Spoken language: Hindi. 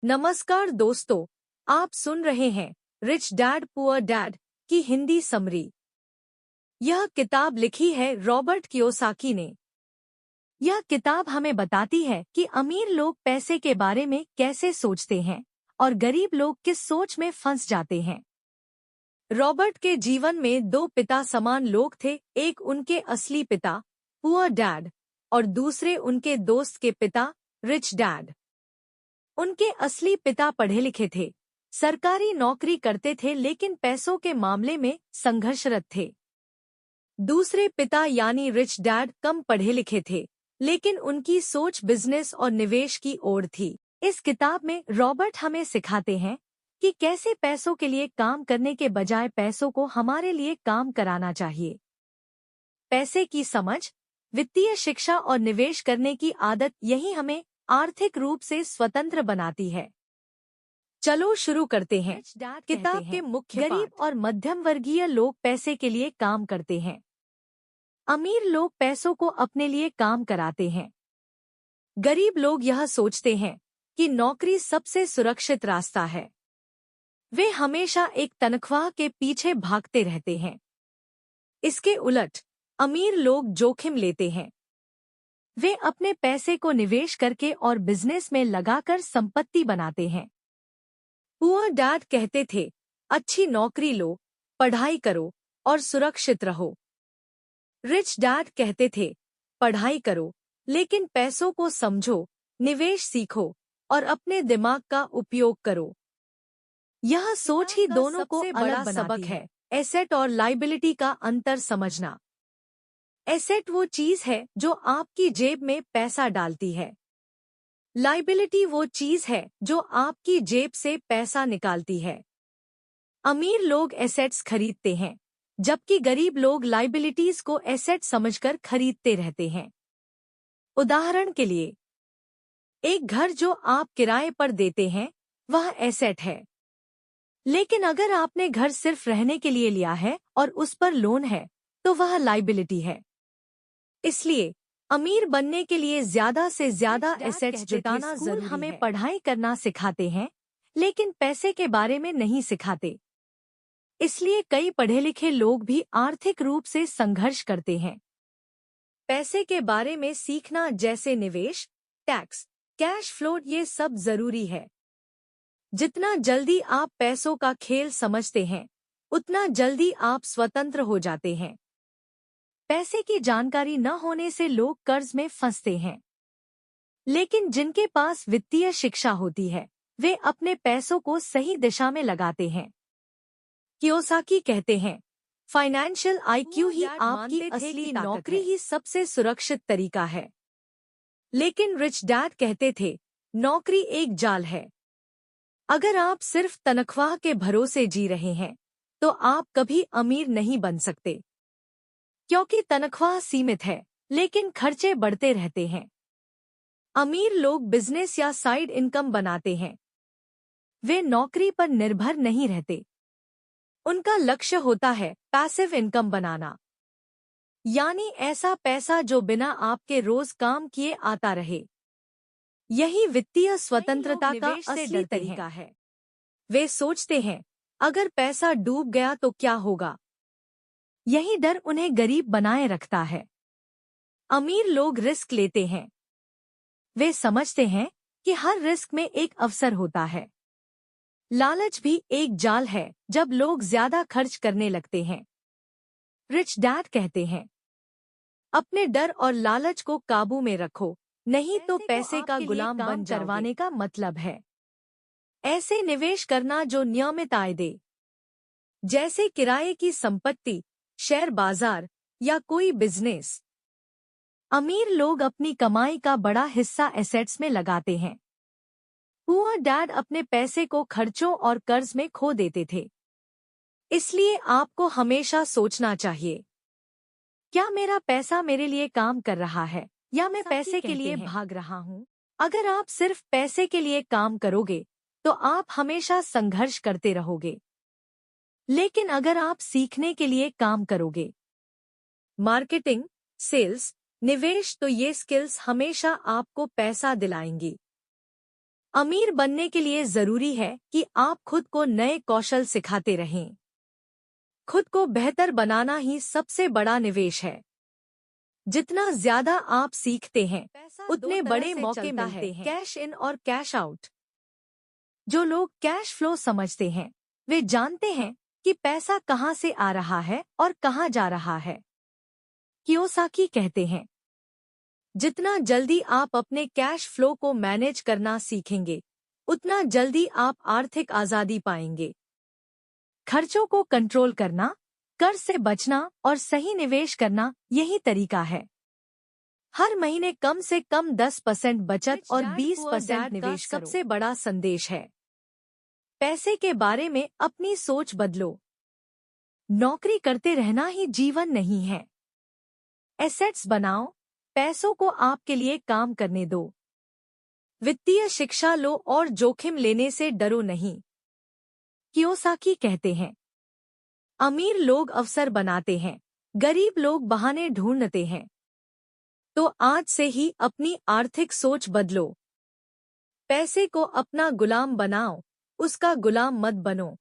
नमस्कार दोस्तों, आप सुन रहे हैं रिच डैड पुअर डैड की हिंदी समरी। यह किताब लिखी है रॉबर्ट कियोसाकी ने। यह किताब हमें बताती है कि अमीर लोग पैसे के बारे में कैसे सोचते हैं और गरीब लोग किस सोच में फंस जाते हैं। रॉबर्ट के जीवन में दो पिता समान लोग थे, एक उनके असली पिता पुअर डैड और दूसरे उनके दोस्त के पिता रिच डैड। उनके असली पिता पढ़े लिखे थे, सरकारी नौकरी करते थे, लेकिन पैसों के मामले में संघर्षरत थे। दूसरे पिता यानी रिच डैड कम पढ़े लिखे थे, लेकिन उनकी सोच बिजनेस और निवेश की ओर थी। इस किताब में रॉबर्ट हमें सिखाते हैं कि कैसे पैसों के लिए काम करने के बजाय पैसों को हमारे लिए काम कराना चाहिए। पैसे की समझ, वित्तीय शिक्षा और निवेश करने की आदत, यही हमें आर्थिक रूप से स्वतंत्र बनाती है। चलो शुरू करते हैं। किताब के मुख्य गरीब और मध्यम वर्गीय लोग पैसे के लिए काम करते हैं। अमीर लोग पैसों को अपने लिए काम कराते हैं। गरीब लोग यह सोचते हैं कि नौकरी सबसे सुरक्षित रास्ता है। वे हमेशा एक तनख्वाह के पीछे भागते रहते हैं। इसके उलट अमीर लोग जोखिम लेते हैं। वे अपने पैसे को निवेश करके और बिजनेस में लगाकर संपत्ति बनाते हैं। पुअर डैड कहते थे, अच्छी नौकरी लो, पढ़ाई करो और सुरक्षित रहो। रिच डैड कहते थे, पढ़ाई करो, लेकिन पैसों को समझो, निवेश सीखो और अपने दिमाग का उपयोग करो। यह सोच ही दोनों को बड़ा सबक है। एसेट और लायबिलिटी का अंतर समझना। एसेट वो चीज है जो आपकी जेब में पैसा डालती है। लायबिलिटी वो चीज है जो आपकी जेब से पैसा निकालती है। अमीर लोग एसेट्स खरीदते हैं, जबकि गरीब लोग लायबिलिटीज को एसेट समझकर खरीदते रहते हैं। उदाहरण के लिए, एक घर जो आप किराए पर देते हैं वह एसेट है, लेकिन अगर आपने घर सिर्फ रहने के लिए लिया है और उस पर लोन है तो वह लायबिलिटी है। इसलिए अमीर बनने के लिए ज्यादा से ज्यादा एसेट्स जुटाना जरूरी है। हमें पढ़ाई करना सिखाते हैं, लेकिन पैसे के बारे में नहीं सिखाते। इसलिए कई पढ़े लिखे लोग भी आर्थिक रूप से संघर्ष करते हैं। पैसे के बारे में सीखना, जैसे निवेश, टैक्स, कैश फ्लो, ये सब जरूरी है। जितना जल्दी आप पैसों का खेल समझते हैं, उतना जल्दी आप स्वतंत्र हो जाते हैं। पैसे की जानकारी न होने से लोग कर्ज में फंसते हैं, लेकिन जिनके पास वित्तीय शिक्षा होती है, वे अपने पैसों को सही दिशा में लगाते हैं। कियोसाकी कहते हैं, फाइनेंशियल आईक्यू ही आपकी असली नौकरी ही सबसे सुरक्षित तरीका है। लेकिन रिच डैड कहते थे, नौकरी एक जाल है। अगर आप सिर्फ तनख्वाह के भरोसे जी रहे हैं, तो आप कभी अमीर नहीं बन सकते, क्योंकि तनख्वाह सीमित है, लेकिन खर्चे बढ़ते रहते हैं। अमीर लोग बिजनेस या साइड इनकम बनाते हैं। वे नौकरी पर निर्भर नहीं रहते। उनका लक्ष्य होता है पैसिव इनकम बनाना, यानी ऐसा पैसा जो बिना आपके रोज काम किए आता रहे। यही वित्तीय स्वतंत्रता का असली तरीका है। वे सोचते हैं, अगर पैसा डूब गया तो क्या होगा। यही डर उन्हें गरीब बनाए रखता है। अमीर लोग रिस्क लेते हैं। वे समझते हैं कि हर रिस्क में एक अवसर होता है। लालच भी एक जाल है जब लोग ज्यादा खर्च करने लगते हैं। रिच डैड कहते हैं, अपने डर और लालच को काबू में रखो, नहीं तो पैसे का गुलाम बन करवाने का मतलब है। ऐसे निवेश करना जो नियमित आय दे, जैसे किराए की संपत्ति, शेयर बाजार या कोई बिजनेस। अमीर लोग अपनी कमाई का बड़ा हिस्सा एसेट्स में लगाते हैं। पुअर डैड अपने पैसे को खर्चों और कर्ज में खो देते थे। इसलिए आपको हमेशा सोचना चाहिए, क्या मेरा पैसा मेरे लिए काम कर रहा है या मैं पैसे के लिए भाग रहा हूँ। अगर आप सिर्फ पैसे के लिए काम करोगे तो आप हमेशा संघर्ष करते रहोगे, लेकिन अगर आप सीखने के लिए काम करोगे, मार्केटिंग, सेल्स, निवेश, तो ये स्किल्स हमेशा आपको पैसा दिलाएंगी। अमीर बनने के लिए जरूरी है कि आप खुद को नए कौशल सिखाते रहें। खुद को बेहतर बनाना ही सबसे बड़ा निवेश है। जितना ज्यादा आप सीखते हैं, उतने बड़े मौके मिलते हैं, कैश इन और कैश आउट। जो लोग कैश फ्लो समझते हैं, वे जानते हैं कि पैसा कहां से आ रहा है और कहां जा रहा है। कियोसाकी कहते हैं, जितना जल्दी आप अपने कैश फ्लो को मैनेज करना सीखेंगे, उतना जल्दी आप आर्थिक आजादी पाएंगे। खर्चों को कंट्रोल करना, कर्ज से बचना और सही निवेश करना, यही तरीका है। हर महीने कम से कम 10% बचत और 20% निवेश करो। सबसे बड़ा संदेश है, पैसे के बारे में अपनी सोच बदलो। नौकरी करते रहना ही जीवन नहीं है। एसेट्स बनाओ, पैसों को आपके लिए काम करने दो। वित्तीय शिक्षा लो और जोखिम लेने से डरो नहीं। कियोसाकी कहते हैं, अमीर लोग अवसर बनाते हैं, गरीब लोग बहाने ढूंढते हैं। तो आज से ही अपनी आर्थिक सोच बदलो। पैसे को अपना गुलाम बनाओ, उसका गुलाम मत बनो।